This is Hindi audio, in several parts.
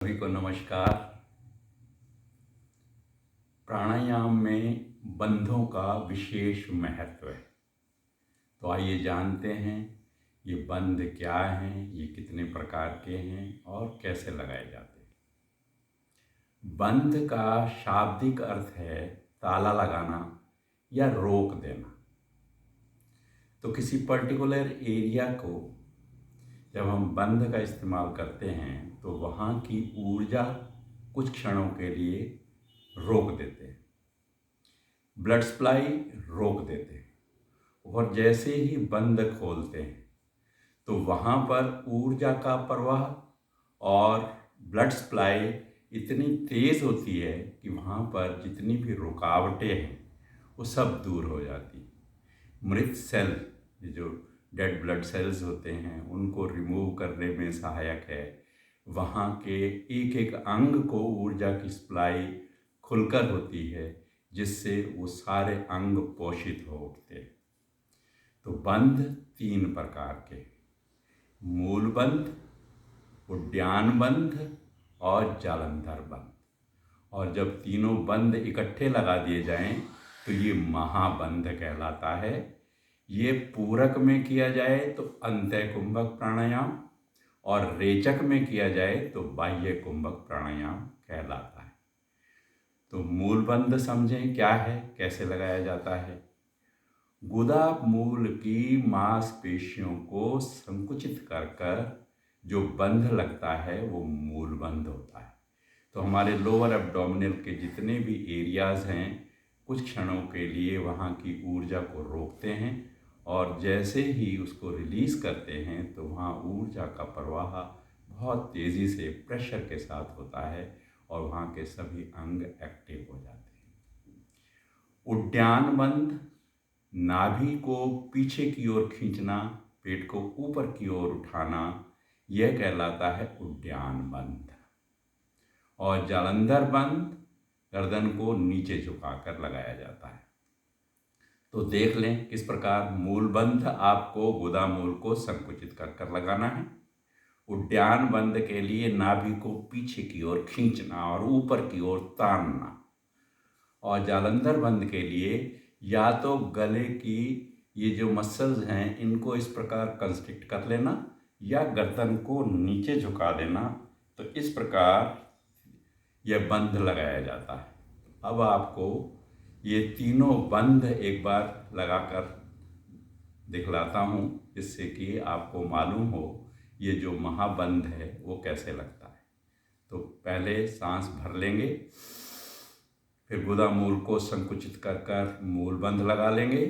सभी को नमस्कार। प्राणायाम में बंधों का विशेष महत्व है। तो आइए जानते हैं ये बंध क्या हैं, ये कितने प्रकार के हैं और कैसे लगाए जाते हैं। बंध का शाब्दिक अर्थ है ताला लगाना या रोक देना। तो किसी पर्टिकुलर एरिया को जब हम बंध का इस्तेमाल करते हैं तो वहाँ की ऊर्जा कुछ क्षणों के लिए रोक देते हैं, ब्लड सप्लाई रोक देते हैं। और जैसे ही बंद खोलते हैं तो वहाँ पर ऊर्जा का प्रवाह और ब्लड सप्लाई इतनी तेज़ होती है कि वहाँ पर जितनी भी रुकावटें हैं वो सब दूर हो जाती हैं। मृत सेल, जो डेड ब्लड सेल्स होते हैं, उनको रिमूव करने में सहायक है। वहाँ के एक एक अंग को ऊर्जा की सप्लाई खुलकर होती है, जिससे वो सारे अंग पोषित हो उठते हैं। तो बंध 3 प्रकार के: मूल बंध, उद्यान बंध और जालंधर बंध। और जब तीनों बंध इकट्ठे लगा दिए जाएं तो ये महाबंध कहलाता है। ये पूरक में किया जाए तो अंतः कुंभक प्राणायाम और रेचक में किया जाए तो बाह्य कुंभक प्राणायाम कहलाता है। तो मूल बंध समझें क्या है, कैसे लगाया जाता है। गुदा मूल की मांसपेशियों को संकुचित कर कर जो बंध लगता है वो मूल बंध होता है। तो हमारे लोअर एब्डोमिनल के जितने भी एरियाज़ हैं कुछ क्षणों के लिए वहाँ की ऊर्जा को रोकते हैं और जैसे ही उसको रिलीज़ करते हैं तो वहाँ ऊर्जा का प्रवाह बहुत तेज़ी से प्रेशर के साथ होता है और वहाँ के सभी अंग एक्टिव हो जाते हैं। उद्यान बंध, नाभि को पीछे की ओर खींचना, पेट को ऊपर की ओर उठाना, यह कहलाता है उद्यान बंध। और जालंधर बंध गर्दन को नीचे झुकाकर लगाया जाता है। तो देख लें किस प्रकार। मूल बंध आपको गुदा मूल को संकुचित कर कर लगाना है। उद्यान बंध के लिए नाभि को पीछे की ओर खींचना और ऊपर की ओर तानना। और जालंधर बंध के लिए या तो गले की ये जो मसल्स हैं इनको इस प्रकार कंस्ट्रिक्ट कर लेना या गर्दन को नीचे झुका देना। तो इस प्रकार यह बंध लगाया जाता है। अब आपको ये तीनों बंध एक बार लगाकर दिखलाता हूँ, जिससे कि आपको मालूम हो ये जो महाबंध है वो कैसे लगता है। तो पहले सांस भर लेंगे, फिर गुदा मूल को संकुचित कर कर मूल बंध लगा लेंगे।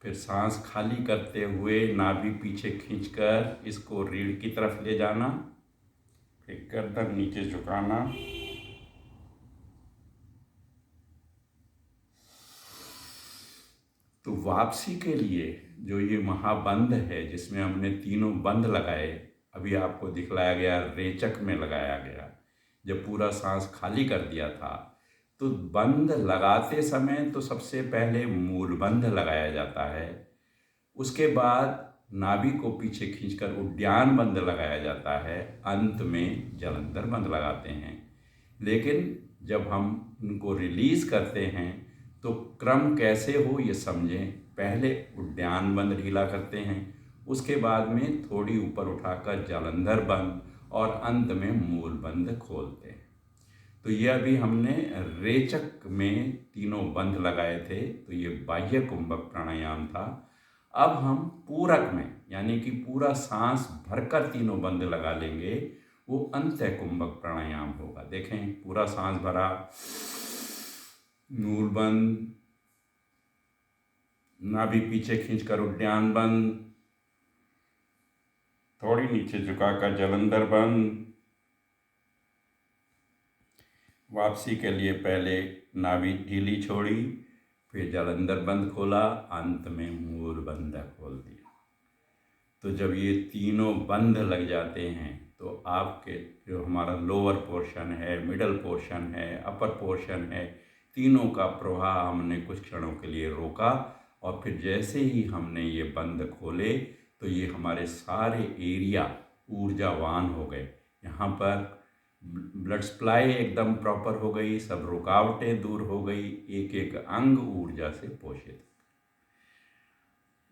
फिर सांस खाली करते हुए नाभि पीछे खींचकर इसको रीढ़ की तरफ ले जाना, फिर गर्दन नीचे झुकाना, तो वापसी के लिए जो ये महाबंध है जिसमें हमने तीनों बंध लगाए, अभी आपको दिखलाया गया रेचक में लगाया गया। जब पूरा सांस खाली कर दिया था तो बंध लगाते समय तो सबसे पहले मूल बंध लगाया जाता है, उसके बाद नाभि को पीछे खींचकर उद्यान बंध लगाया जाता है, अंत में जालंधर बंध लगाते हैं। लेकिन जब हम इनको रिलीज़ करते हैं तो क्रम कैसे हो ये समझें। पहले उद्यान बंध ढीला करते हैं, उसके बाद में थोड़ी ऊपर उठाकर जालंधर बंध और अंत में मूल बंध खोलते हैं। तो ये अभी हमने रेचक में तीनों बंध लगाए थे, तो ये बाह्य कुंभक प्राणायाम था। अब हम पूरक में यानी कि पूरा सांस भरकर तीनों बंध लगा लेंगे, वो अंतः कुंभक प्राणायाम होगा। देखें, पूरा सांस भरा, मूल बंध, नाभि पीछे खींचकर उद्यान बंध, थोड़ी नीचे झुकाकर जालंधर बंध, वापसी के लिए पहले नाभि ढीली छोड़ी, फिर जालंधर बंद खोला, अंत में मूल बंध खोल दिया। तो जब ये तीनों बंध लग जाते हैं तो आपके जो हमारा लोअर पोर्शन है, मिडल पोर्शन है, अपर पोर्शन है, तीनों का प्रवाह हमने कुछ क्षणों के लिए रोका और फिर जैसे ही हमने ये बंध खोले तो ये हमारे सारे एरिया ऊर्जावान हो गए। यहाँ पर ब्लड सप्लाई एकदम प्रॉपर हो गई, सब रुकावटें दूर हो गई, एक एक अंग ऊर्जा से पोषित।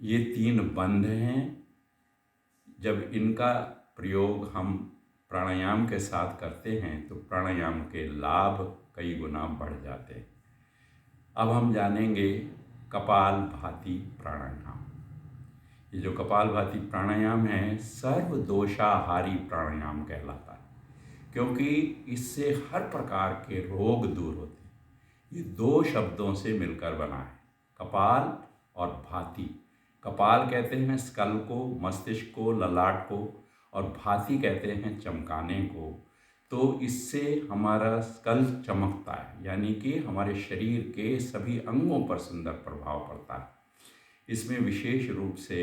ये 3 बंध हैं। जब इनका प्रयोग हम प्राणायाम के साथ करते हैं तो प्राणायाम के लाभ कई गुना बढ़ जाते हैं। अब हम जानेंगे कपालभाति प्राणायाम। ये जो कपालभाति प्राणायाम है सर्वदोषाहारी प्राणायाम कहलाता है, क्योंकि इससे हर प्रकार के रोग दूर होते हैं। ये 2 शब्दों से मिलकर बना है, कपाल और भाति। कपाल कहते हैं स्कल को, मस्तिष्क को, ललाट को, और भाति कहते हैं चमकाने को। तो इससे हमारा स्कल चमकता है, यानी कि हमारे शरीर के सभी अंगों पर सुंदर प्रभाव पड़ता है। इसमें विशेष रूप से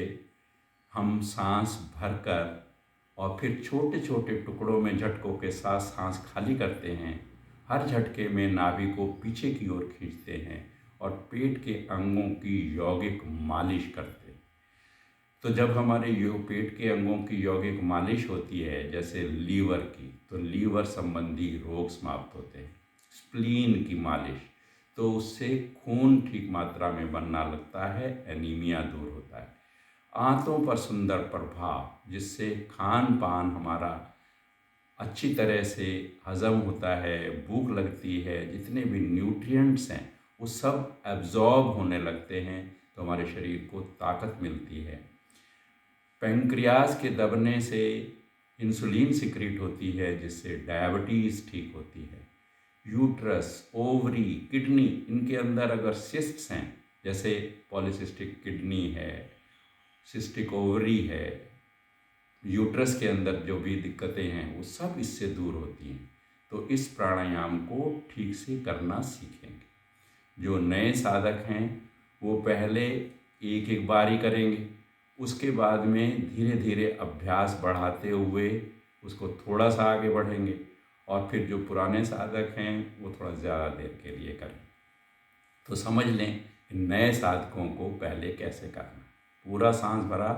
हम सांस भरकर और फिर छोटे छोटे टुकड़ों में झटकों के साथ सांस खाली करते हैं। हर झटके में नाभि को पीछे की ओर खींचते हैं और पेट के अंगों की यौगिक मालिश करते हैं। तो जब हमारे पेट के अंगों की यौगिक मालिश होती है, जैसे लीवर की, तो लीवर संबंधी रोग समाप्त होते हैं। स्प्लीन की मालिश, तो उससे खून ठीक मात्रा में बनना लगता है, एनीमिया दूर होता है। आंतों पर सुंदर प्रभाव, जिससे खान पान हमारा अच्छी तरह से हजम होता है, भूख लगती है, जितने भी न्यूट्रिएंट्स हैं वो सब एब्जॉर्ब होने लगते हैं, तो हमारे शरीर को ताकत मिलती है। पैंक्रियाज के दबने से इंसुलिन सिक्रीट होती है, जिससे डायबिटीज़ ठीक होती है। यूट्रस, ओवरी, किडनी, इनके अंदर अगर सिस्ट्स हैं, जैसे पॉलीसिस्टिक किडनी है, सिस्टिक ओवरी है, यूट्रस के अंदर जो भी दिक्कतें हैं वो सब इससे दूर होती हैं। तो इस प्राणायाम को ठीक से करना सीखेंगे। जो नए साधक हैं वो पहले एक एक बार ही करेंगे, उसके बाद में धीरे धीरे अभ्यास बढ़ाते हुए उसको थोड़ा सा आगे बढ़ेंगे, और फिर जो पुराने साधक हैं वो थोड़ा ज़्यादा देर के लिए करें। तो समझ लें नए साधकों को पहले कैसे करना। पूरा सांस भरा,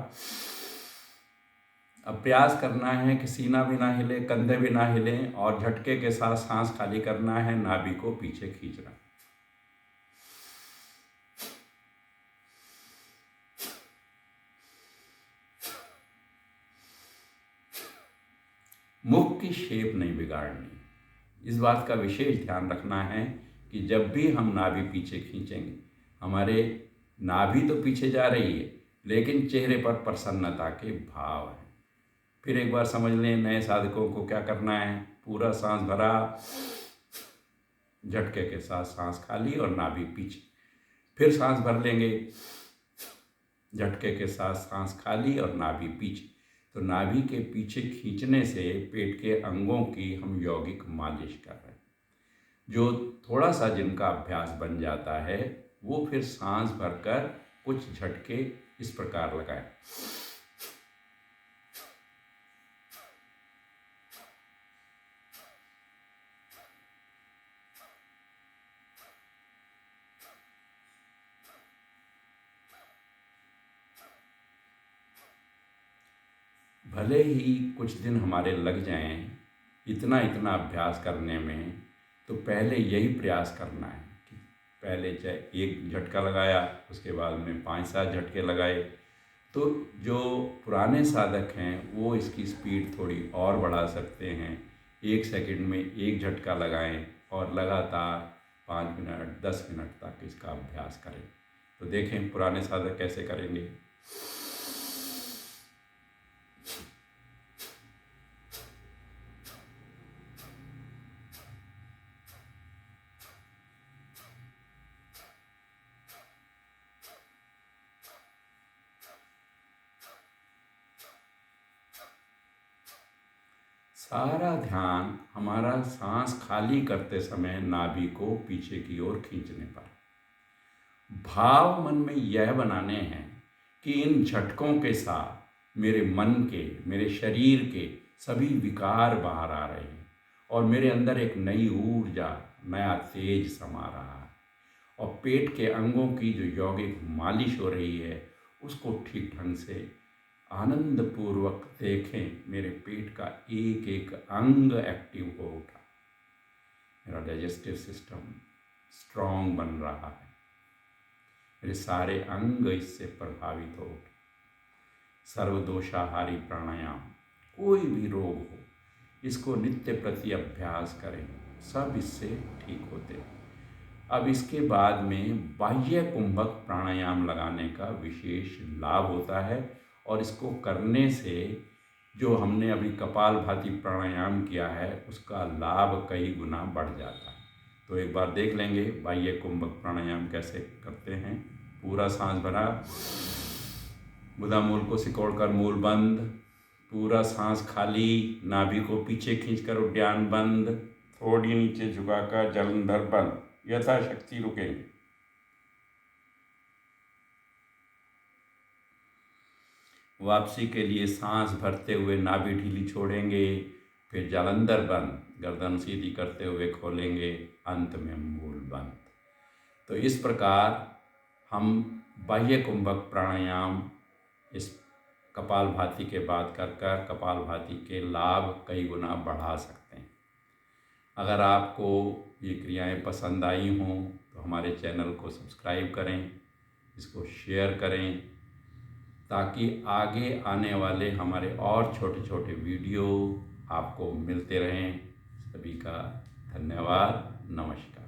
अभ्यास करना है कि सीना भी ना हिले, कंधे भी ना हिलें, और झटके के साथ सांस खाली करना है, नाभि को पीछे खींचना। मुख की शेप नहीं बिगाड़नी। इस बात का विशेष ध्यान रखना है कि जब भी हम नाभि पीछे खींचेंगे, हमारे नाभि तो पीछे जा रही है लेकिन चेहरे पर प्रसन्नता के भाव हैं। फिर एक बार समझ लें नए साधकों को क्या करना है। पूरा सांस भरा, झटके के साथ सांस खाली और नाभि पीछे। फिर सांस भर लेंगे, झटके के साथ सांस खाली और नाभि पीछे। तो नाभि के पीछे खींचने से पेट के अंगों की हम यौगिक मालिश कर रहे हैं। जो थोड़ा सा जिनका अभ्यास बन जाता है वो फिर सांस भरकर कुछ झटके इस प्रकार लगाएं। भले ही कुछ दिन हमारे लग जाएं इतना इतना अभ्यास करने में, तो पहले यही प्रयास करना है कि पहले चाहे एक झटका लगाया, उसके बाद में 5-7 झटके लगाए। तो जो पुराने साधक हैं वो इसकी स्पीड थोड़ी और बढ़ा सकते हैं। 1 सेकंड में 1 झटका लगाएं और लगातार 5 मिनट 10 मिनट तक इसका अभ्यास करें। तो देखें पुराने साधक कैसे करेंगे। सारा ध्यान हमारा सांस खाली करते समय नाभि को पीछे की ओर खींचने पर। भाव मन में यह बनाने हैं कि इन झटकों के साथ मेरे मन के, मेरे शरीर के सभी विकार बाहर आ रहे हैं और मेरे अंदर एक नई ऊर्जा, नया तेज समा रहा है, और पेट के अंगों की जो यौगिक मालिश हो रही है उसको ठीक ढंग से आनंद पूर्वक देखें मेरे पेट का एक एक अंग एक्टिव हो उठा, मेरा डाइजेस्टिव सिस्टम स्ट्रॉन्ग बन रहा है, मेरे सारे अंग इससे प्रभावित हो उठे। सर्वदोषाहारी प्राणायाम, कोई भी रोग हो इसको नित्य प्रति अभ्यास करें, सब इससे ठीक होते हैं। अब इसके बाद में बाह्य कुंभक प्राणायाम लगाने का विशेष लाभ होता है, और इसको करने से जो हमने अभी कपालभाति प्राणायाम किया है उसका लाभ कई गुना बढ़ जाता है। तो एक बार देख लेंगे बाह्य कुंभक प्राणायाम कैसे करते हैं। पूरा सांस भरा, गुदा मूल को सिकोड़कर मूल बंद, पूरा सांस खाली, नाभि को पीछे खींचकर उद्यान बंद, थोड़ी नीचे झुकाकर जलंधर बंद, यथाशक्ति रुकेंगे। वापसी के लिए सांस भरते हुए नाभि ढीली छोड़ेंगे, फिर जालंधर बंद, गर्दन सीधी करते हुए खोलेंगे, अंत में मूल बंद। तो इस प्रकार हम बाह्य कुंभक प्राणायाम इस कपालभाति के बाद कर कपालभाति के लाभ कई गुना बढ़ा सकते हैं। अगर आपको ये क्रियाएं पसंद आई हों तो हमारे चैनल को सब्सक्राइब करें, इसको शेयर करें, ताकि आगे आने वाले हमारे और छोटे छोटे वीडियो आपको मिलते रहें। सभी का धन्यवाद, नमस्कार।